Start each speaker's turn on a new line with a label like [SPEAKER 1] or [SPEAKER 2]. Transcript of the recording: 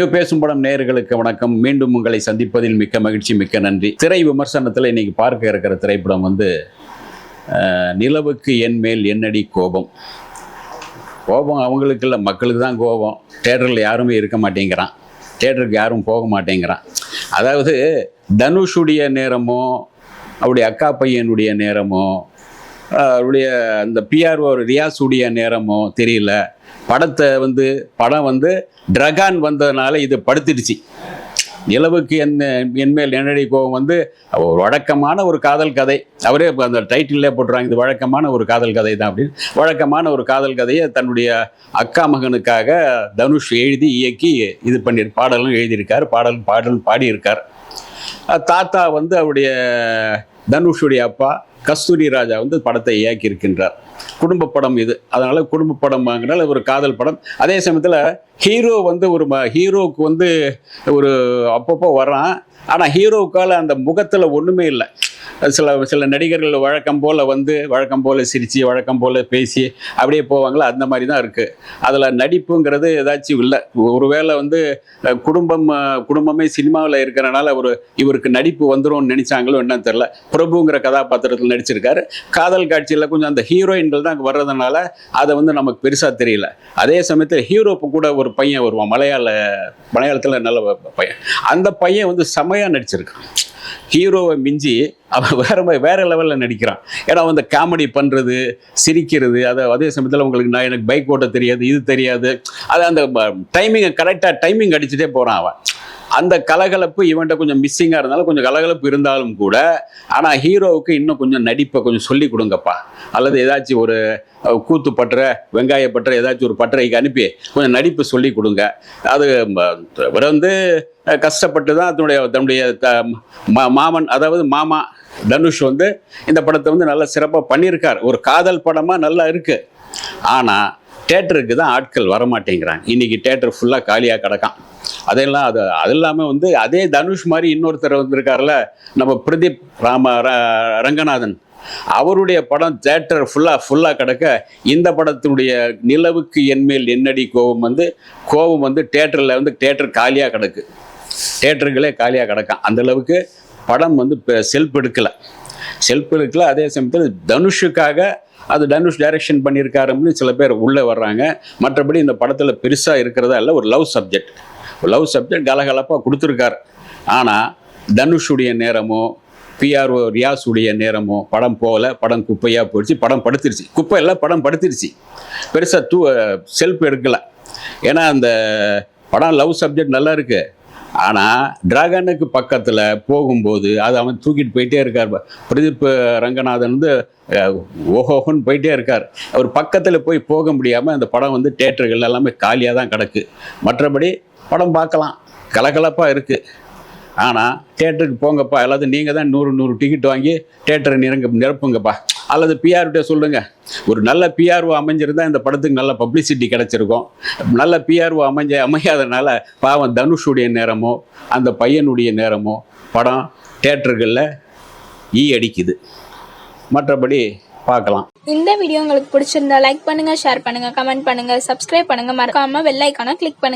[SPEAKER 1] பேசும் படம் நேயர்களுக்கு வணக்கம். மீண்டும் உங்களை சந்திப்பதில் மிக்க மகிழ்ச்சி, மிக்க நன்றி. திரை விமர்சனத்தில் இன்னைக்கு பார்க்க இருக்கிற திரைப்படம் நிலவுக்கு என் மேல் என்னடி கோபம். கோபம் அவங்களுக்கு இல்லை, மக்களுக்கு தான் கோபம். தேட்டரில் யாருமே இருக்க மாட்டேங்கிறான், தேட்டருக்கு யாரும் போக மாட்டேங்கிறான். அதாவது தனுஷுடைய நேரமோ அவருடைய அக்கா பையனுடைய நேரமோ அவருடைய அந்த பிஆர்ஓ ரியாஸுடைய நேரமோ தெரியல. படம் டிரகான் வந்ததுனால இது படுத்துடுச்சு. நிலவுக்கு என்மேல் என்னடி கோபம் ஒரு வழக்கமான ஒரு காதல் கதை. அவரே அந்த டைட்டிலே போட்டுறாங்க, இது வழக்கமான ஒரு காதல் கதை தான் அப்படின்னு. வழக்கமான ஒரு காதல் கதையை தன்னுடைய அக்கா மகனுக்காக தனுஷ் எழுதி இயக்கி இது பாடலும் எழுதியிருக்கார், பாடல் பாடியிருக்கார். தாத்தா அவருடைய தனுஷுடைய அப்பா கஸ்தூரி ராஜா படத்தை இயக்கியிருக்கின்றார். குடும்ப படம் இது, அதனால குடும்ப படம் வாங்கினால ஒரு காதல் படம். அதே சமயத்தில் ஹீரோ ஹீரோவுக்கு ஒரு அப்பப்போ வர்றான். ஆனால் ஹீரோவுக்கால அந்த முகத்தில் ஒன்றுமே இல்லை. சில நடிகர்கள் வழக்கம் போல் சிரித்து வழக்கம் போல் பேசி அப்படியே போவாங்களா, அந்த மாதிரி தான் இருக்குது. அதில் நடிப்புங்கிறது ஏதாச்சும் இல்லை. ஒருவேளை குடும்பமே சினிமாவில் இருக்கிறனால இவருக்கு நடிப்பு வந்துடும் நினச்சாங்களோ என்னன்னு தெரில. பிரபுங்கிற கதாபாத்திரத்தில் நடிச்சிருக்காரு. காதல் காட்சியில் கொஞ்சம் அந்த ஹீரோயின்கள் தான் வர்றதுனால அதை நமக்கு பெருசாக தெரியல. அதே சமயத்தில் ஹீரோப்பு கூட ஒரு பையன் வருவான், மலையாளத்தில் நல்ல பையன். அந்த பையன் செமையாக நடிச்சிருக்கான். ஹீரோவை மிஞ்சி அவன் வேற லெவலில் நடிக்கிறான். ஏன்னா காமெடி பண்ணுறது, சிரிக்கிறது. அதே சமயத்தில் எனக்கு பைக் ஓட்ட தெரியாது, இது தெரியாது. அந்த கரெக்டாக டைமிங் அடிச்சுட்டே போகிறான் அவன். அந்த கலகலப்பு இவன்ட்ட கொஞ்சம் மிஸ்ஸிங்காக இருந்தாலும், கொஞ்சம் கலகலப்பு இருந்தாலும் கூட, ஆனால் ஹீரோவுக்கு இன்னும் கொஞ்சம் நடிப்பை கொஞ்சம் சொல்லி கொடுங்கப்பா, அல்லது ஏதாச்சும் ஒரு கூத்து பற்ற, வெங்காய பற்ற, ஏதாச்சும் ஒரு பட்டறைக்கு அனுப்பி கொஞ்சம் நடிப்பு சொல்லி கொடுங்க. அது இவர் கஷ்டப்பட்டு தான் தன்னுடைய மாமன், அதாவது மாமா தனுஷ் இந்த படத்தை நல்லா சிறப்பாக பண்ணியிருக்கார். ஒரு காதல் படமாக நல்லா இருக்குது. ஆனால் தேட்டருக்கு தான் ஆட்கள் வரமாட்டேங்கிறாங்க. இன்றைக்கி தேட்டர் ஃபுல்லாக காலியாக கிடக்கான். அது இல்லாமல் அதே தனுஷ் மாதிரி இன்னொருத்தர் வந்திருக்காருல, நம்ம பிரதீப் ரங்கநாதன். அவருடைய படம் தேட்டர் ஃபுல்லாக கிடக்க, இந்த படத்தினுடைய நிலவுக்கு என்மேல் என்னடி கோபம் தேட்டரில் தேட்டர் காலியாக கிடக்கு. தேட்டர்களே காலியாக கிடக்கான். அந்தளவுக்கு படம் செல்ஃப் எடுக்கலை. அதே சமயத்தில் தனுஷுக்காக தனுஷ் டைரக்ஷன் பண்ணியிருக்காருன்னு சில பேர் உள்ளே வர்றாங்க. மற்றபடி இந்த படத்தில் பெருசாக இருக்கிறதா இல்லை. ஒரு லவ் சப்ஜெக்ட் கலகலப்பாக கொடுத்துருக்கார். ஆனால் தனுஷுடைய நேரமோ பிஆர்ஓ ரியாஸுடைய நேரமோ படம் படம் குப்பையாக போயிடுச்சு. படம் படுத்துருச்சு. குப்பையெல்லாம் படம் படுத்துருச்சு. பெருசாக செல்ஃப் எடுக்கலை. ஏன்னா அந்த படம் லவ் சப்ஜெக்ட் நல்லா இருக்குது. ஆனால் டிராகனுக்கு பக்கத்தில் போகும்போது அவன் தூக்கிட்டு போயிட்டே இருக்கார். பிரதீப் ரங்கநாதன் ஓஹோன்னு போயிட்டே இருக்கார். அவர் பக்கத்தில் போக முடியாமல் அந்த படம் தேட்டர்கள் எல்லாமே காலியாக தான் கிடக்கு. மற்றபடி படம் பார்க்கலாம், கலகலப்பாக இருக்குது. ஆனால் தேட்டருக்கு போங்கப்பா, எல்லாத்தையும் நீங்கள் தான் 100 டிக்கெட் வாங்கி தேட்டரை நிரப்புங்கப்பா. அல்லது பிஆர்கிட்ட சொல்லுங்கள். ஒரு நல்ல பிஆர்ஓ அமைஞ்சிருந்தால் இந்த படத்துக்கு நல்ல பப்ளிசிட்டி கிடச்சிருக்கும். நல்ல பிஆர்ஓ அமையாதனால பாவம் தனுஷுடைய நேரமோ அந்த பையனுடைய நேரமோ படம் தேட்டர்களில் அடிக்குது. மற்றபடி பார்க்கலாம்.
[SPEAKER 2] இந்த வீடியோ உங்களுக்கு பிடிச்சிருந்தா லைக் பண்ணுங்க, ஷேர் பண்ணுங்க, கமெண்ட் பண்ணுங்க, சப்ஸ்கிரைப் பண்ணுங்க, மறக்காம பெல் ஐகானை கிளிக் பண்ணுங்க.